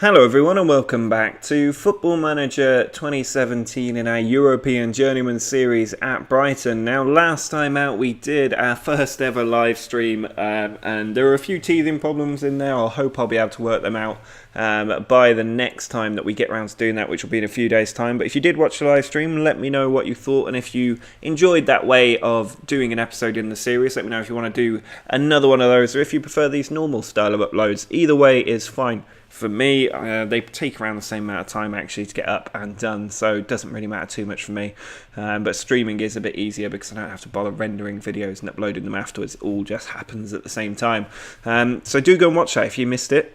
Hello everyone and welcome back to Football Manager 2017 in our European Journeyman series at Brighton. Now last time out we did our first ever live stream and there were a few teething problems in there. I hope I'll be able to work them out by the next time that we get around to doing that, which will be in a few days time. But if you did watch the live stream, let me know what you thought, and if you enjoyed that way of doing an episode in the series, let me know if you want to do another one of those, or if you prefer these normal style of uploads. Either way is fine. For me, they take around the same amount of time actually to get up and done, so it doesn't really matter too much for me. But streaming is a bit easier because I don't have to bother rendering videos and uploading them afterwards. It all just happens at the same time. So do go and watch that if you missed it.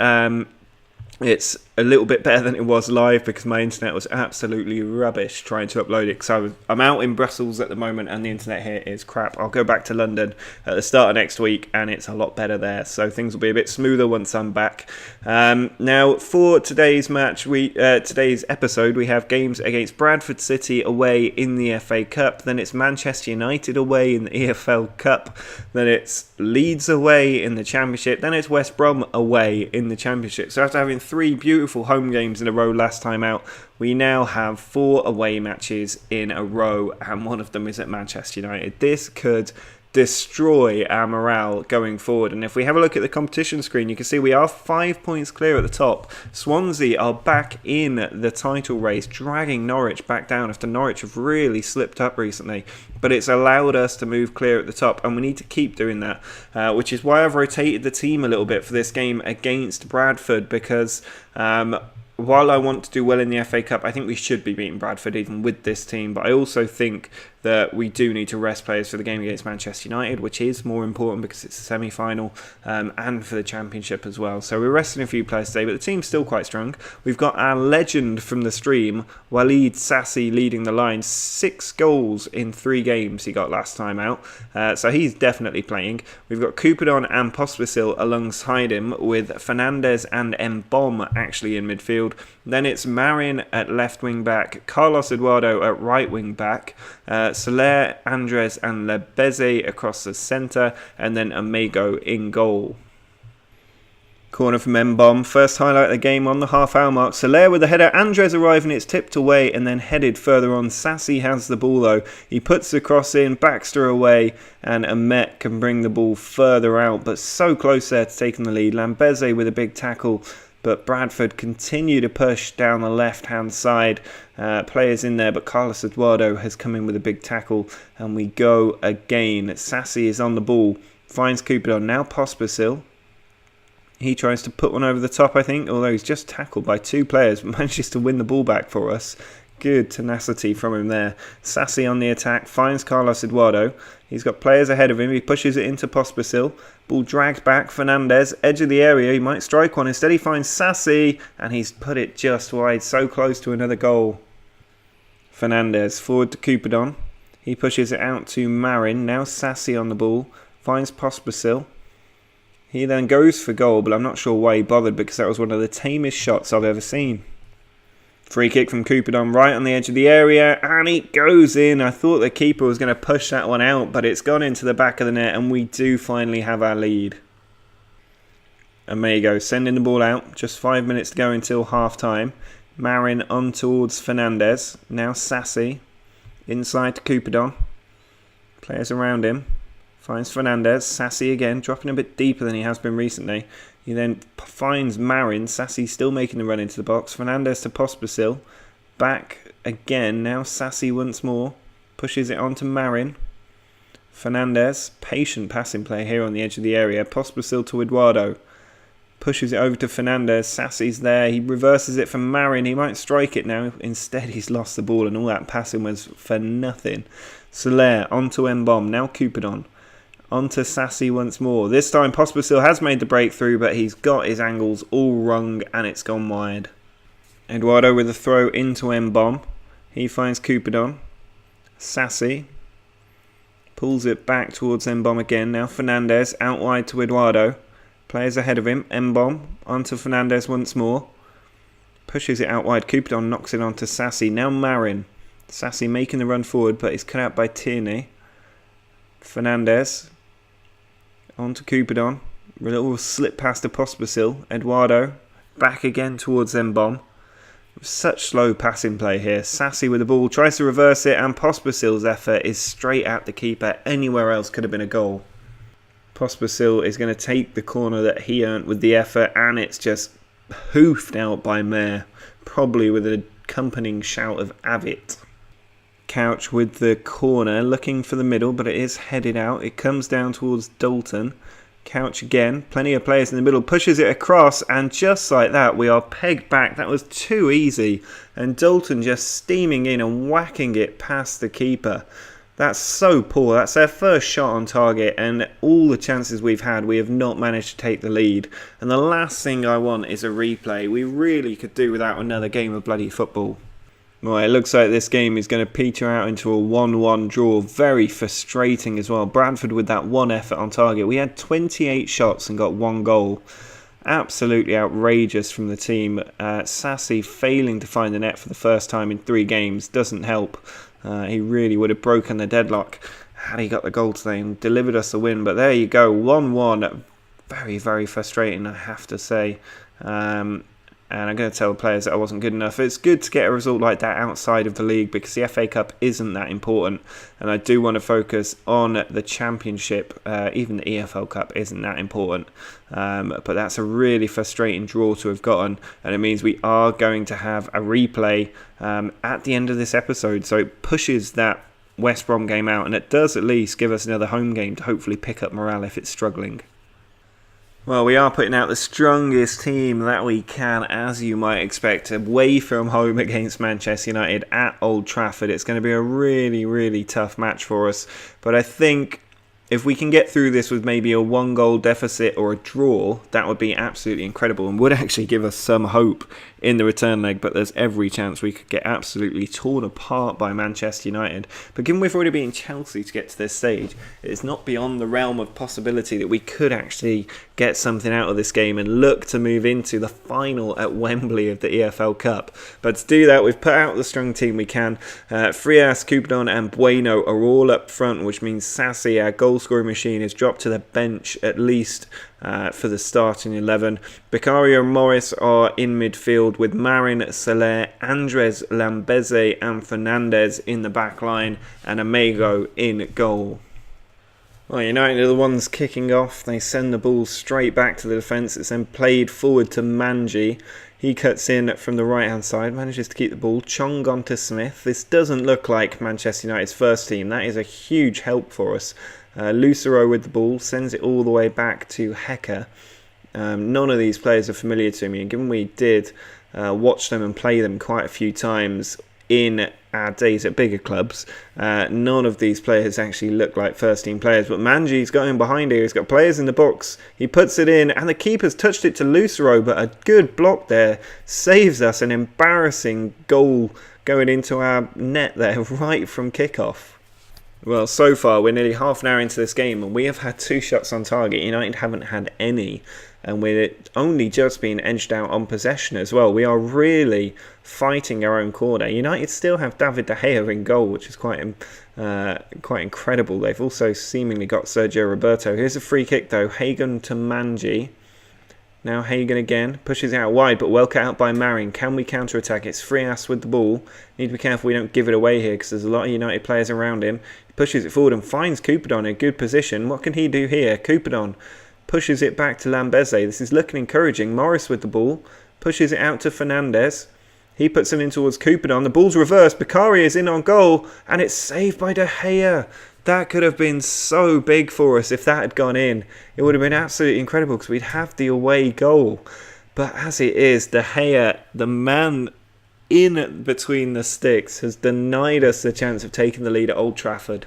It's a little bit better than it was live because my internet was absolutely rubbish trying to upload it, because I'm out in Brussels at the moment and the internet here is crap. I'll go back to London at the start of next week and it's a lot better there, so things will be a bit smoother once I'm back. Now for today's match, today's episode, we have games against Bradford City away in the FA Cup, then it's Manchester United away in the EFL Cup, then it's Leeds away in the Championship, then it's West Brom away in the Championship. So after having 3 beautiful home games in a row last time out, we now have 4 away matches in a row, and one of them is at Manchester United. This could destroy our morale going forward. And if we have a look at the competition screen, you can see we are 5 points clear at the top. Swansea are back in the title race, dragging Norwich back down after Norwich have really slipped up recently. But it's allowed us to move clear at the top, and we need to keep doing that, which is why I've rotated the team a little bit for this game against Bradford, because while I want to do well in the FA Cup, I think we should be beating Bradford even with this team. But I also think that we do need to rest players for the game against Manchester United, which is more important because it's a semi-final, and for the Championship as well. So we're resting a few players today, but the team's still quite strong. We've got our legend from the stream, Walid Sassi, leading the line. 6 goals in 3 games he got last time out, so he's definitely playing. We've got Coupadon and Pospisil alongside him, with Fernandes and Mbom actually in midfield. Then it's Marin at left wing back, Carlos Eduardo at right wing back, Soler, Andres and Lebeze across the centre, and then Amigo in goal. Corner from Mbom. First highlight of the game on the half-hour mark. Soler with the header. Andres arriving, it's tipped away and then headed further on. Sassi has the ball though. He puts the cross in, Baxter away, and Ahmet can bring the ball further out, but so close there to taking the lead. Lambeze with a big tackle, but Bradford continue to push down the left-hand side. Players in there, but Carlos Eduardo has come in with a big tackle, and we go again. Sassi is on the ball, finds Coupadon. Now Pospisil. He tries to put one over the top, I think, although he's just tackled by 2 players, but manages to win the ball back for us. Good tenacity from him there. Sassi on the attack, finds Carlos Eduardo. He's got players ahead of him. He pushes it into Pospisil. Ball dragged back. Fernandes, edge of the area. He might strike one. Instead he finds Sassi, and he's put it just wide. So close to another goal. Fernandes forward to Coupadon. He pushes it out to Marin. Now Sassi on the ball. Finds Pospisil. He then goes for goal, but I'm not sure why he bothered, because that was one of the tamest shots I've ever seen. Free kick from Coupadon right on the edge of the area, and it goes in. I thought the keeper was going to push that one out, but it's gone into the back of the net, and we do finally have our lead. Amigo sending the ball out. Just 5 minutes to go until half-time. Marin on towards Fernandes. Now Sassi. Inside to Coupadon. Players around him. Finds Fernandes. Sassi again, dropping a bit deeper than he has been recently. He then finds Marin. Sassi still making the run into the box. Fernandes to Pospisil. Back again. Now Sassi once more. Pushes it on to Marin. Fernandes. Patient passing play here on the edge of the area. Pospisil to Eduardo. Pushes it over to Fernandes. Sassi's there. He reverses it from Marin. He might strike it now. Instead, he's lost the ball, and all that passing was for nothing. Soler onto Mbom. Now Coupadon. Onto Sassi once more. This time Pospisil has made the breakthrough, but he's got his angles all wrong and it's gone wide. Eduardo with a throw into Mbom. He finds Coupadon. Sassi pulls it back towards Mbom again. Now Fernandes out wide to Eduardo. Players ahead of him. Mbom onto Fernandes once more. Pushes it out wide. Coupadon knocks it onto Sassi. Now Marin. Sassi making the run forward, but he's cut out by Tierney. Fernandes onto Coupadon. A little slip past to Pospisil. Eduardo back again towards Mbom. Such slow passing play here. Sassy with the ball, tries to reverse it, and Pospisil's effort is straight at the keeper. Anywhere else could have been a goal. Pospisil is going to take the corner that he earned with the effort, and it's just hoofed out by Mayer, probably with an accompanying shout of Avit. Couch with the corner, looking for the middle, but it is headed out. It comes down towards Dalton. Couch again, plenty of players in the middle, pushes it across, and just like that we are pegged back. That was too easy, and Dalton just steaming in and whacking it past the keeper. That's so poor. That's their first shot on target, and all the chances we've had, we have not managed to take the lead. And the last thing I want is a replay. We really could do without another game of bloody football. Well, it looks like this game is going to peter out into a 1-1 draw. Very frustrating as well. Bradford with that one effort on target. We had 28 shots and got one goal. Absolutely outrageous from the team. Sassy failing to find the net for the first time in 3 games doesn't help. He really would have broken the deadlock had he got the goal today and delivered us a win. But there you go, 1-1. Very, very frustrating, I have to say. And I'm going to tell the players that I wasn't good enough. It's good to get a result like that outside of the league because the FA Cup isn't that important. And I do want to focus on the Championship. Even the EFL Cup isn't that important. But that's a really frustrating draw to have gotten. And it means we are going to have a replay at the end of this episode. So it pushes that West Brom game out. And it does at least give us another home game to hopefully pick up morale if it's struggling. Well, we are putting out the strongest team that we can, as you might expect, away from home against Manchester United at Old Trafford. It's going to be a really, really tough match for us. But I think if we can get through this with maybe a 1-goal deficit or a draw, that would be absolutely incredible and would actually give us some hope in the return leg. But there's every chance we could get absolutely torn apart by Manchester United. But given we've already beaten Chelsea to get to this stage, it's not beyond the realm of possibility that we could actually get something out of this game and look to move into the final at Wembley of the EFL Cup. But to do that, we've put out the strong team we can. Frias, Cupidon and Bueno are all up front, which means Sassy, our goal scoring machine, is dropped to the bench at least for the starting 11. Beccario and Morris are in midfield with Marin, Soler, Andres, Lambeze and Fernandez in the back line and Amego in goal. Well, United are the ones kicking off. They send the ball straight back to the defence. It's then played forward to Manji. He cuts in from the right-hand side, manages to keep the ball. Chong on to Smith. This doesn't look like Manchester United's first team. That is a huge help for us. Lucero with the ball, sends it all the way back to Hecker. None of these players are familiar to me, and given we did watch them and play them quite a few times in our days at bigger clubs, none of these players actually look like first team players. But Manji's got him behind here, he's got players in the box, he puts it in and the keeper's touched it to Lucero, but a good block there saves us an embarrassing goal going into our net there right from kickoff. Well, so far we're nearly half an hour into this game and we have had 2 shots on target. United haven't had any, and we're only just being edged out on possession as well. We are really fighting our own corner. United still have David De Gea in goal, which is quite incredible. They've also seemingly got Sergio Roberto. Here's a free kick though, Hagen to Manji. Now Hagen again, pushes it out wide, but well cut out by Marin. Can we counter-attack? It's Frias with the ball. Need to be careful we don't give it away here because there's a lot of United players around him. He pushes it forward and finds Cupidon in a good position. What can he do here? Cupidon pushes it back to Lambeze. This is looking encouraging. Morris with the ball, pushes it out to Fernandez. He puts it in towards Cupidon. The ball's reversed. Beccaria is in on goal, and it's saved by De Gea. That could have been so big for us if that had gone in. It would have been absolutely incredible because we'd have the away goal. But as it is, De Gea, the man in between the sticks, has denied us the chance of taking the lead at Old Trafford.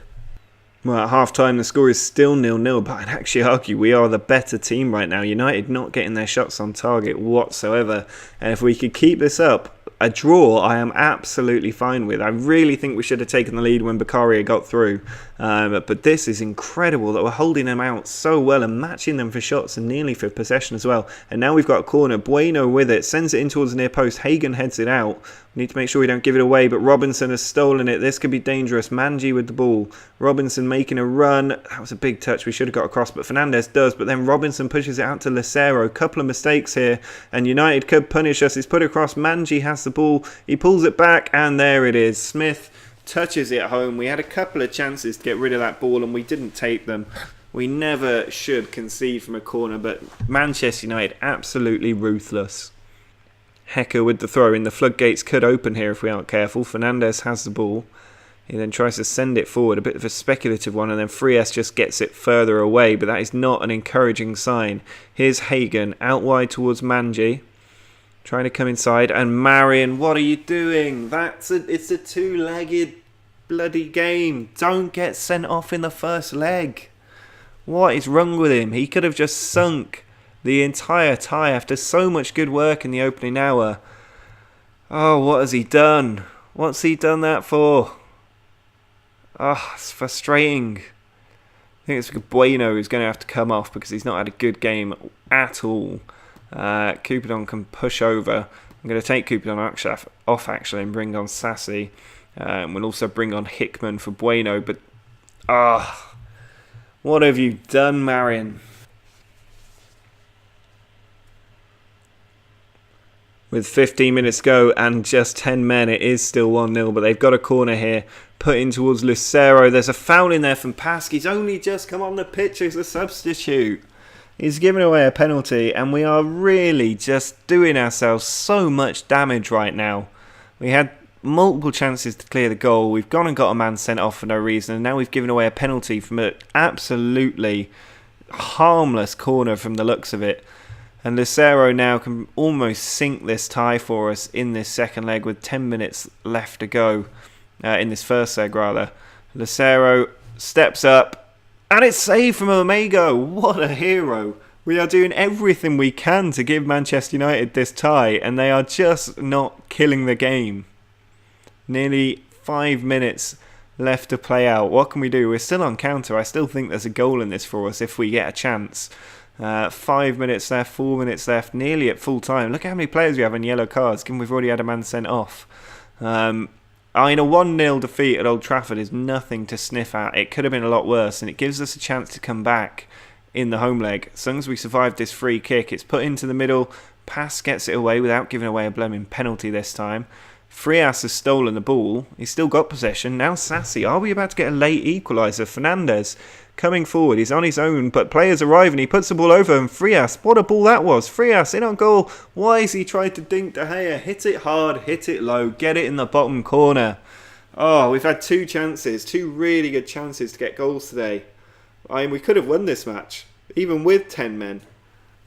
Well, at half-time the score is still 0-0, but I'd actually argue we are the better team right now. United not getting their shots on target whatsoever. And if we could keep this up, a draw I am absolutely fine with. I really think we should have taken the lead when Beccaria got through. But this is incredible that we're holding them out so well and matching them for shots and nearly for possession as well. And now we've got a corner. Bueno with it, sends it in towards the near post. Hagen heads it out. We need to make sure we don't give it away, but Robinson has stolen it. This could be dangerous. Manji with the ball. Robinson making a run. That was a big touch. We should have got across, but Fernandez does. But then Robinson pushes it out to Lucero. Couple of mistakes here, and United could punish us. It's put across. Manji has the ball. He pulls it back, and there it is. Smith touches it home. We had a couple of chances to get rid of that ball, and we didn't take them. We never should concede from a corner, but Manchester United absolutely ruthless. Hecker with the throw in. The floodgates could open here if we aren't careful. Fernandez has the ball. He then tries to send it forward, a bit of a speculative one, and then Frias just gets it further away, but that is not an encouraging sign. Here's Hagen, out wide towards Manji, trying to come inside, and Marion, what are you doing? It's a two-legged bloody game. Don't get sent off in the first leg. What is wrong with him? He could have just sunk the entire tie after so much good work in the opening hour. Oh, what has he done? What's he done that for? Oh, it's frustrating. I think it's Bueno who's going to have to come off because he's not had a good game at all. Coupadon can push over. I'm going to take Coupadon off actually and bring on Sassy. We'll also bring on Hickman for Bueno. But, what have you done, Marion? With 15 minutes to go and just 10 men, it is still 1-0, but they've got a corner here. Put in towards Lucero. There's a foul in there from Pask. He's only just come on the pitch as a substitute. He's given away a penalty, and we are really just doing ourselves so much damage right now. We had multiple chances to clear the goal. We've gone and got a man sent off for no reason, and now we've given away a penalty from an absolutely harmless corner from the looks of it. And Lucero now can almost sink this tie for us in this second leg with 10 minutes left to go. In this first leg, rather. Lucero steps up. And it's saved from Omego. What a hero. We are doing everything we can to give Manchester United this tie. And they are just not killing the game. Nearly 5 minutes left to play out. What can we do? We're still on counter. I still think there's a goal in this for us if we get a chance. 5 minutes left, 4 minutes left, nearly at full time. Look at how many players we have in yellow cards, given we've already had a man sent off. A 1-0 defeat at Old Trafford is nothing to sniff at. It could have been a lot worse, and it gives us a chance to come back in the home leg. As long as we survive this free kick, it's put into the middle. Pass gets it away without giving away a blooming penalty this time. Frias has stolen the ball. He's still got possession. Now Sassy. Are we about to get a late equaliser? Fernandez coming forward. He's on his own, but players arrive and he puts the ball over. And Frias, what a ball that was. Frias in on goal. Why has he tried to dink De Gea? Hit it hard, hit it low, get it in the bottom corner. Oh, we've had two chances, two really good chances to get goals today. I mean, we could have won this match, even with 10 men.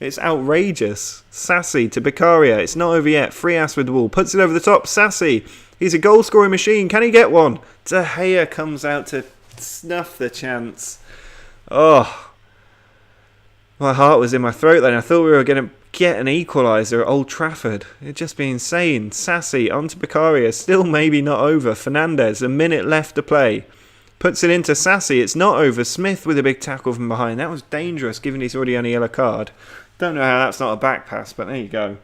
It's outrageous. Sassy to Beccaria. It's not over yet. Frias with the ball. Puts it over the top. Sassy. He's a goal-scoring machine. Can he get one? De Gea comes out to snuff the chance. Oh. My heart was in my throat then. I thought we were going to get an equaliser at Old Trafford. It'd just be insane. Sassy onto Beccaria. Still maybe not over. Fernandez. A minute left to play. Puts it into Sassy. It's not over. Smith with a big tackle from behind. That was dangerous given he's already on a yellow card. Don't know how that's not a back pass, but there you go.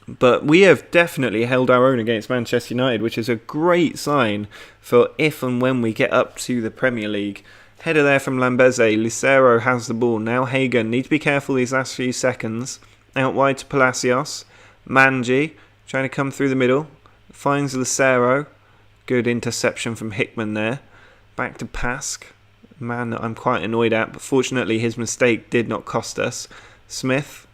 But we have definitely held our own against Manchester United, which is a great sign for if and when we get up to the Premier League. Header there from Lambeze. Lucero has the ball. Now Hagen. Need to be careful these last few seconds. Out wide to Palacios. Manji trying to come through the middle. Finds Lucero. Good interception from Hickman there. Back to Pask. Man that I'm quite annoyed at, but fortunately his mistake did not cost us. Smith.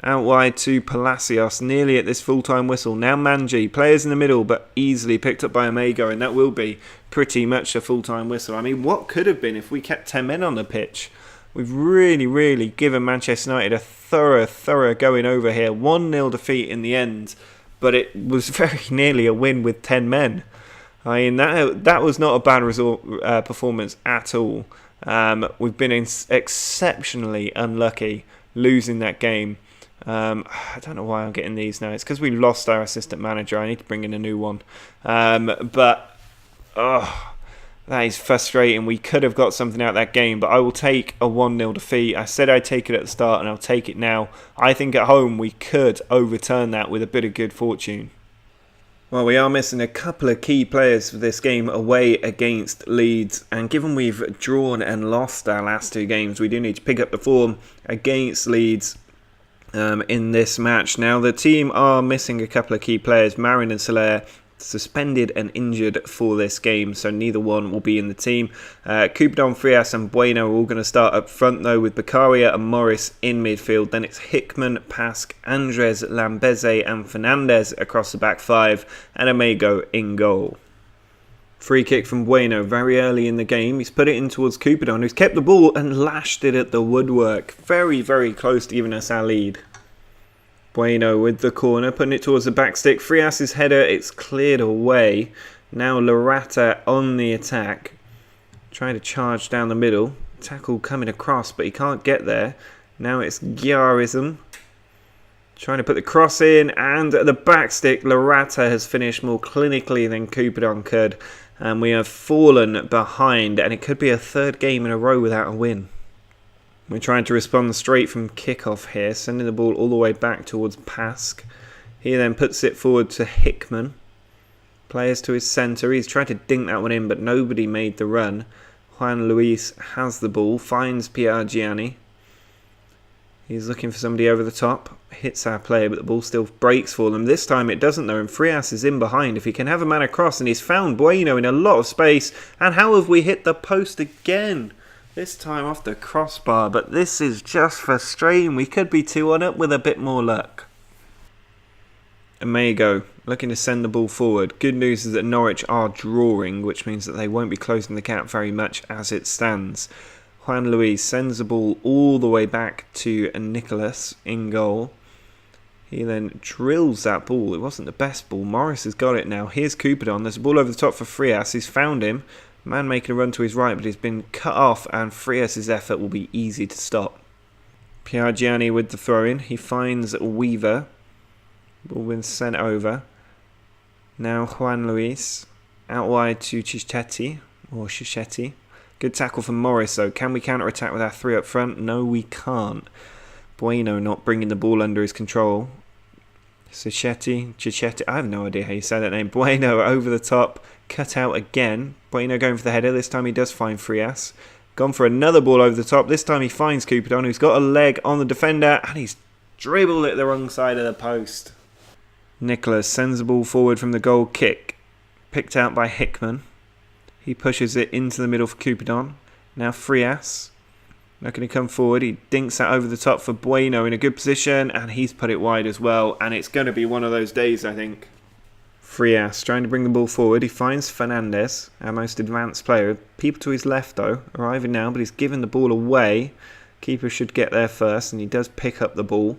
Out wide to Palacios. Nearly at this full-time whistle. Now Manji. Players in the middle, but easily picked up by Omego, and that will be pretty much a full-time whistle. I mean, what could have been if we kept 10 men on the pitch? We've really, really given Manchester United a thorough going over here. 1-0 defeat in the end, but it was very nearly a win with 10 men. I mean, that was not a bad performance at all. We've been exceptionally unlucky losing that game. I don't know why I'm getting these now. It's because we lost our assistant manager. I need to bring in a new one. That is frustrating. We could have got something out of that game, but I will take a 1-0 defeat. I said I'd take it at the start, and I'll take it now. I think at home we could overturn that with a bit of good fortune. Well, we are missing a couple of key players for this game away against Leeds, and given we've drawn and lost our last 2 games, we do need to pick up the form against Leeds in this match. Now, the team are missing a couple of key players. Marin and Soler suspended and injured for this game, so neither one will be in the team. Coupadon, Frias and Bueno are all going to start up front though, with Beccaria and Morris in midfield. Then it's Hickman, Pask, Andres, Lambeze and Fernandez across the back 5, and Amego in goal. Free kick from Bueno very early in the game. He's put it in towards Coupadon, who's kept the ball and lashed it at the woodwork. Very, very close to giving us our lead. Bueno with the corner, putting it towards the back stick. Frias' header, it's cleared away. Now Lorata on the attack. Trying to charge down the middle. Tackle coming across, but he can't get there. Now it's Gyarism. Trying to put the cross in, and at the back stick, Lorata has finished more clinically than Coupadon could. And we have fallen behind, and it could be a 3rd game in a row without a win. We're trying to respond straight from kickoff here, sending the ball all the way back towards Pask. He then puts it forward to Hickman. Players to his centre. He's tried to dink that one in, but nobody made the run. Juan Luis has the ball, finds Pierre Gianni. He's looking for somebody over the top. Hits our player, but the ball still breaks for them. This time it doesn't though, and Frias is in behind. If he can have a man across, and he's found Bueno in a lot of space. And how have we hit the post again? This time off the crossbar, but this is just frustrating. We could be 2-1 up with a bit more luck. Amego looking to send the ball forward. Good news is that Norwich are drawing, which means that they won't be closing the gap very much as it stands. Juan Luis sends the ball all the way back to Nicholas in goal. He then drills that ball. It wasn't the best ball. Morris has got it now. Here's Coupadon. There's a ball over the top for Frias. He's found him. Man making a run to his right, but he's been cut off, and Frias' effort will be easy to stop. Pierre Gianni with the throw-in. He finds Weaver. Ball been sent over. Now Juan Luis. Out wide to Chichetti. Or Chichetti. Good tackle from Morris, though. Can we counter-attack with our 3 up front? No, we can't. Bueno not bringing the ball under his control. Chichetti. I have no idea how you say that name. Bueno over the top. Cut out again. Bueno going for the header. This time he does find Frias. Gone for another ball over the top. This time he finds Coupadon, who's got a leg on the defender, and he's dribbled it the wrong side of the post. Nicholas sends the ball forward from the goal kick. Picked out by Hickman. He pushes it into the middle for Coupadon. Now Frias. Not going to come forward. He dinks that over the top for Bueno in a good position, and he's put it wide as well. And it's going to be one of those days, I think. Frias trying to bring the ball forward. He finds Fernandez, our most advanced player. People to his left, though, arriving now, but he's given the ball away. Keeper should get there first, and he does pick up the ball.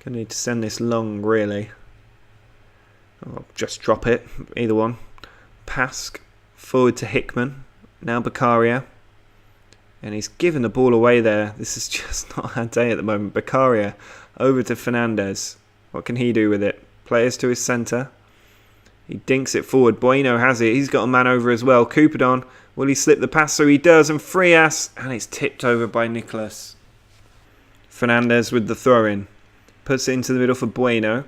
Going to need to send this long, really. Or just drop it. Either one. Pask forward to Hickman. Now Beccaria. And he's given the ball away there. This is just not our day at the moment. Beccaria over to Fernandez. What can he do with it? Players to his centre. He dinks it forward. Bueno has it. He's got a man over as well. Coupadon. Will he slip the pass? So he does. And Frias. And it's tipped over by Nicholas. Fernandez with the throw-in. Puts it into the middle for Bueno.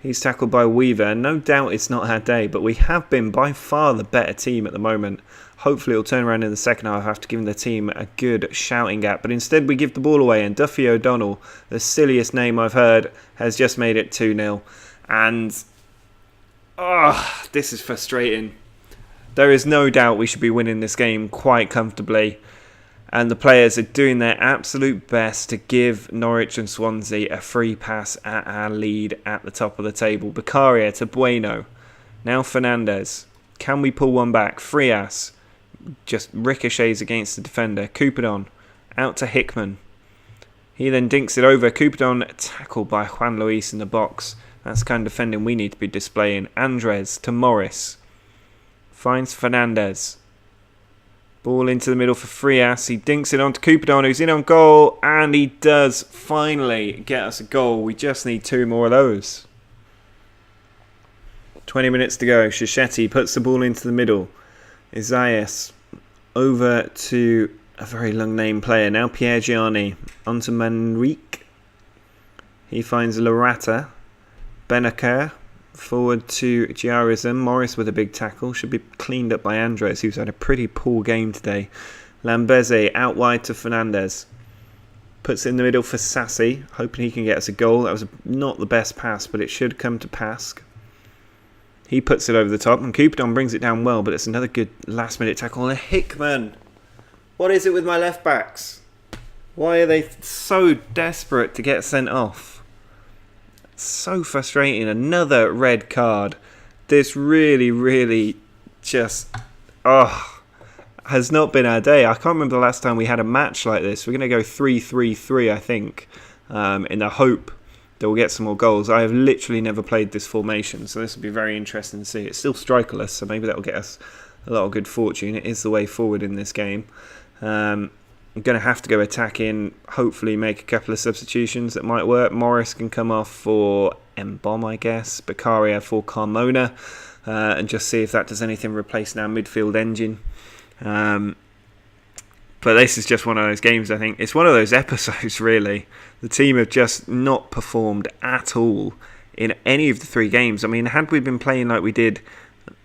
He's tackled by Weaver. No doubt it's not our day, but we have been by far the better team at the moment. Hopefully it'll turn around in the second half after giving the team a good shouting gap. But instead we give the ball away, and Duffy O'Donnell, the silliest name I've heard, has just made it 2-0. And this is frustrating. There is no doubt we should be winning this game quite comfortably. And the players are doing their absolute best to give Norwich and Swansea a free pass at our lead at the top of the table. Beccaria to Bueno. Now Fernandez. Can we pull one back? Frias just ricochets against the defender. Coupadon out to Hickman. He then dinks it over. Coupadon tackled by Juan Luis in the box. That's the kind of defending we need to be displaying. Andres to Morris. Finds Fernandez. Ball into the middle for Frias. He dinks it on to Coupadon, who's in on goal, and he does finally get us a goal. We just need 2 more of those. 20 minutes to go. Schischetti puts the ball into the middle. Isaias over to a very long name player. Now Pierre Gianni. Onto Manrique. He finds Lorata. Benaker. Forward to Giarism. Morris with a big tackle. Should be cleaned up by Andres, who's had a pretty poor game today. Lambeze out wide to Fernandez. Puts it in the middle for Sassi. Hoping he can get us a goal. That was not the best pass, but it should come to Pask. He puts it over the top, and Coupadon brings it down well, but it's another good last-minute tackle. And Hickman! What is it with my left-backs? Why are they so desperate to get sent off? So frustrating. Another red card. This really, really just has not been our day. I can't remember the last time we had a match like this. We're going to go 3-3-3, I think, in the hope that we'll get some more goals. I have literally never played this formation, so this will be very interesting to see. It's still strikerless, so maybe that will get us a lot of good fortune. It is the way forward in this game. I'm going to have to go attacking, hopefully make a couple of substitutions that might work. Morris can come off for Mbom, I guess. Beccaria for Carmona. And just see if that does anything replacing our midfield engine. But this is just one of those games, I think. It's one of those episodes, really. The team have just not performed at all in any of the 3 games. I mean, had we been playing like we did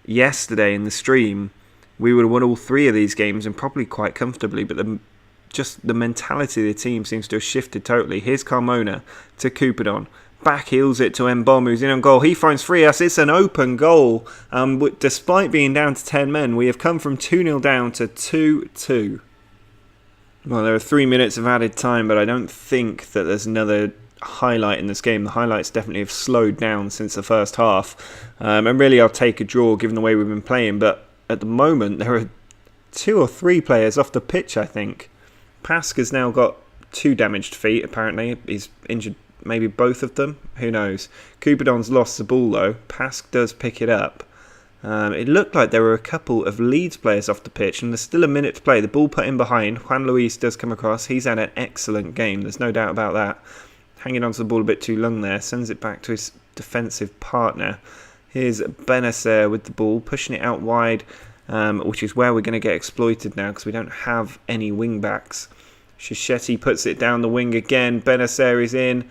yesterday in the stream, we would have won all 3 of these games and probably quite comfortably. But the mentality of the team seems to have shifted totally. Here's Carmona to Coupadon. Back heels it to Mbom, who's in on goal. He finds Frias. It's an open goal. Despite being down to 10 men, we have come from 2-0 down to 2-2. Well, there are 3 minutes of added time, but I don't think that there's another highlight in this game. The highlights definitely have slowed down since the first half. And really, I'll take a draw given the way we've been playing. But at the moment, there are 2 or 3 players off the pitch, I think. Pask has now got 2 damaged feet, apparently. He's injured maybe both of them. Who knows? Coupadon's lost the ball, though. Pask does pick it up. It looked like there were a couple of Leeds players off the pitch, and there's still a minute to play. The ball put in behind. Juan Luis does come across. He's had an excellent game. There's no doubt about that. Hanging onto the ball a bit too long there. Sends it back to his defensive partner. Here's Benacer with the ball, pushing it out wide, which is where we're going to get exploited now because we don't have any wing-backs. Schischetti puts it down the wing again. Benacer is in.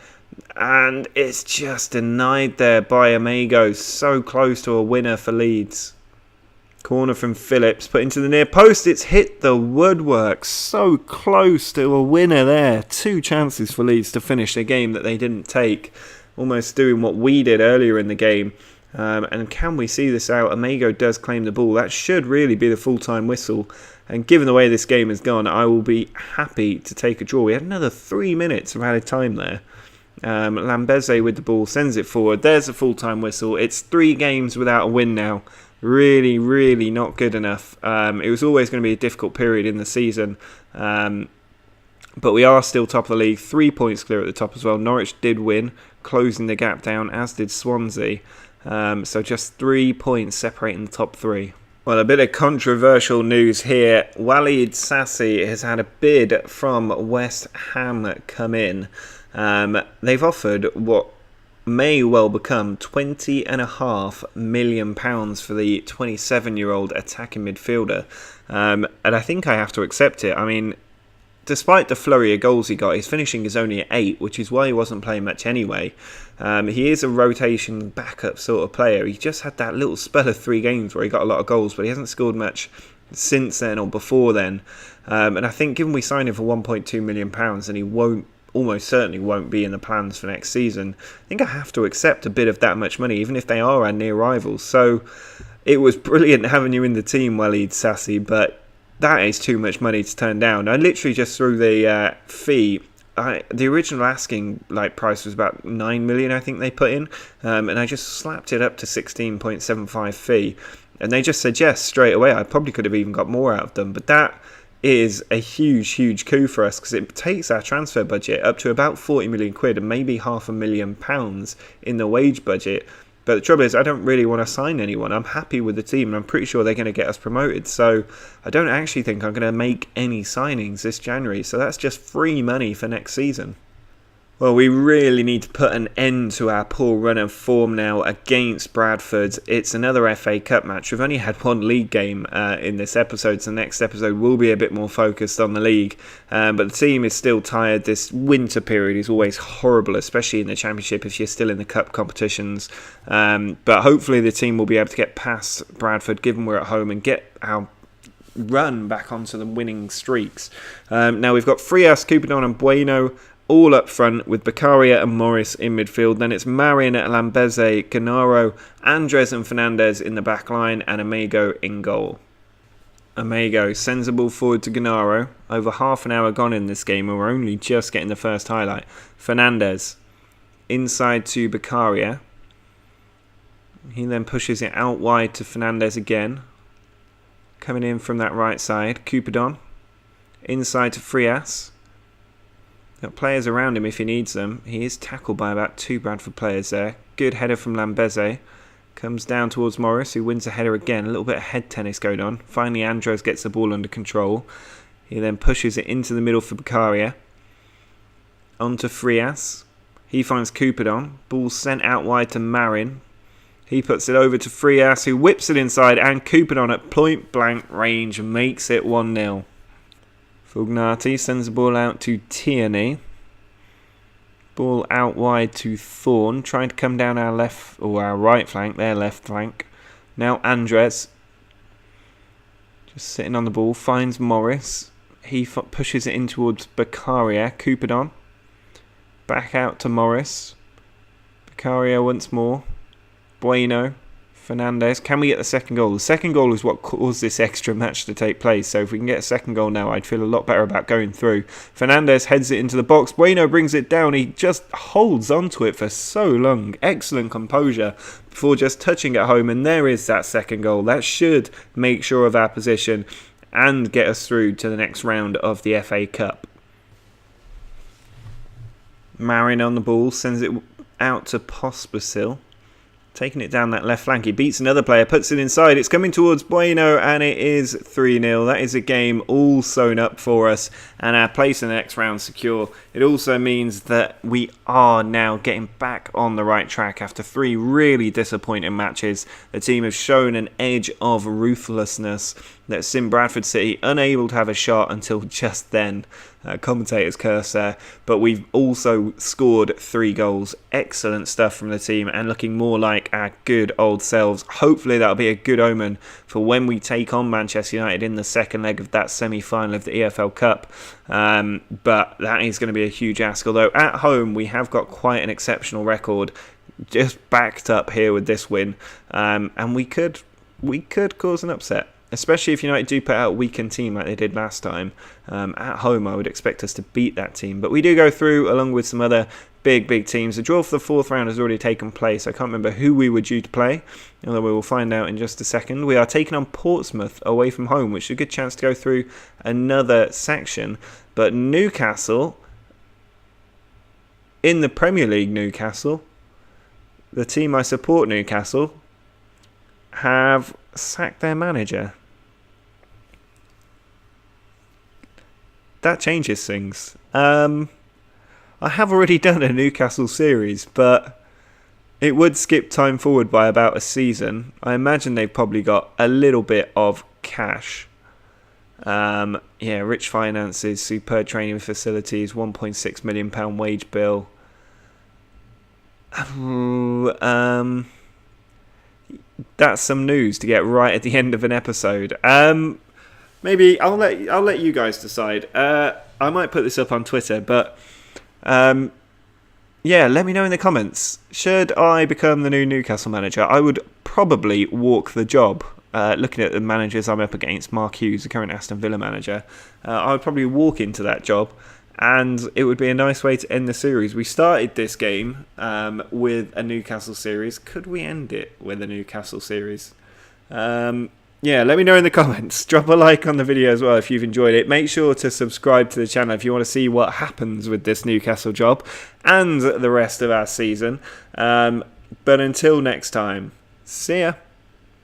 And it's just denied there by Amigo. So close to a winner for Leeds. Corner from Phillips, put into the near post. It's hit the woodwork. So close to a winner there. 2 chances for Leeds to finish a game that they didn't take. Almost doing what we did earlier in the game. And can we see this out? Amigo does claim the ball. That should really be the full-time whistle. And given the way this game has gone, I will be happy to take a draw. We had another 3 minutes of added time there. Lambeze with the ball sends it forward. There's a full-time whistle. It's 3 games without a win now. Really, really not good enough. It was always going to be a difficult period in the season. But we are still top of the league. 3 points clear at the top as well. Norwich did win, closing the gap down, as did Swansea. So just 3 points separating the top 3. Well, a bit of controversial news here. Walid Sassi has had a bid from West Ham come in. They've offered what may well become £20.5 million for the 27-year-old attacking midfielder. And I think I have to accept it. I mean, despite the flurry of goals he got, his finishing is only at 8, which is why he wasn't playing much anyway. He is a rotation backup sort of player. He just had that little spell of 3 games where he got a lot of goals, but he hasn't scored much since then or before then. And I think given we signed him for £1.2 million and he almost certainly won't be in the plans for next season, I think I have to accept a bit of that much money, even if they are our near rivals. So it was brilliant having you in the team, Walid Sassi, but that is too much money to turn down. I literally just threw the fee. The original asking price was about 9 million, I think they put in, and I just slapped it up to 16.75 fee, and they just said yes straight away. I probably could have even got more out of them, but that is a huge coup for us because it takes our transfer budget up to about 40 million quid and maybe £500,000 in the wage budget. But the trouble is, I don't really want to sign anyone. I'm happy with the team, and I'm pretty sure they're going to get us promoted. So I don't actually think I'm going to make any signings this January. So that's just free money for next season. Well, we really need to put an end to our poor run of form now against Bradford. It's another FA Cup match. We've only had one league game in this episode, so the next episode will be a bit more focused on the league. But the team is still tired. This winter period is always horrible, especially in the Championship if you're still in the Cup competitions. But hopefully the team will be able to get past Bradford, given we're at home, and get our run back onto the winning streaks. Now we've got Frias, Cupidon and Bueno all up front, with Beccaria and Morris in midfield. Then it's Marin, Lambeze, Gennaro, Andres and Fernandez in the back line, and Amigo in goal. Amigo sends the ball forward to Gennaro. Over half an hour gone in this game, and we're only just getting the first highlight. Fernandez inside to Beccaria. He then pushes it out wide to Fernandez again. Coming in from that right side, Cupidon. Inside to Frias. Got players around him if he needs them. He is tackled by about 2 Bradford players there. Good header from Lambeze. Comes down towards Morris, who wins the header again. A little bit of head tennis going on. Finally, Andres gets the ball under control. He then pushes it into the middle for Beccaria. On to Frias. He finds Cupidon. Ball sent out wide to Marin. He puts it over to Frias, who whips it inside. And Cupidon at point blank range makes it 1-0. Fugnati sends the ball out to Tierney. Ball out wide to Thorne, trying to come down our left or our right flank, their left flank. Now Andres, just sitting on the ball, finds Morris. He pushes it in towards Beccaria. Cupidon, back out to Morris. Beccaria once more. Bueno. Fernandez. Can we get the second goal? The second goal is what caused this extra match to take place. So if we can get a second goal now, I'd feel a lot better about going through. Fernandez heads it into the box. Bueno brings it down. He just holds onto it for so long. Excellent composure before just touching it home. And there is that second goal. That should make sure of our position and get us through to the next round of the FA Cup. Marin on the ball. Sends it out to Pospisil. Taking it down that left flank. He beats another player, puts it inside. It's coming towards Bueno, and it is 3-0. That is a game all sewn up for us, and our place in the next round secure. It also means that we are now getting back on the right track after 3 really disappointing matches. The team have shown an edge of ruthlessness that's seen Bradford City unable to have a shot until just then. Commentator's curse there. But we've also scored 3 goals. Excellent stuff from the team, and looking more like our good old selves. Hopefully that'll be a good omen for when we take on Manchester United in the second leg of that semi-final of the EFL Cup. But that is going to be a huge ask. Although at home we have got quite an exceptional record, just backed up here with this win, and we could cause an upset. Especially if United do put out a weakened team like they did last time. At home, I would expect us to beat that team. But we do go through along with some other big teams. The draw for the 4th round has already taken place. I can't remember who we were due to play, although we will find out in just a second. We are taking on Portsmouth away from home, which is a good chance to go through another section. But Newcastle, in the Premier League, Newcastle, the team I support, Newcastle, have sacked their manager. That changes things. I have already done a Newcastle series, but it would skip time forward by about a season. I imagine they've probably got a little bit of cash. Rich finances, superb training facilities, £1.6 million wage bill. That's some news to get right at the end of an episode. Maybe I'll let you guys decide. I might put this up on Twitter, but let me know in the comments. Should I become the new Newcastle manager? I would probably walk the job. Looking at the managers I'm up against, Mark Hughes, the current Aston Villa manager, I would probably walk into that job, and it would be a nice way to end the series. We started this game with a Newcastle series. Could we end it with a Newcastle series? Let me know in the comments. Drop a like on the video as well if you've enjoyed it. Make sure to subscribe to the channel if you want to see what happens with this Newcastle job and the rest of our season. But until next time, see ya.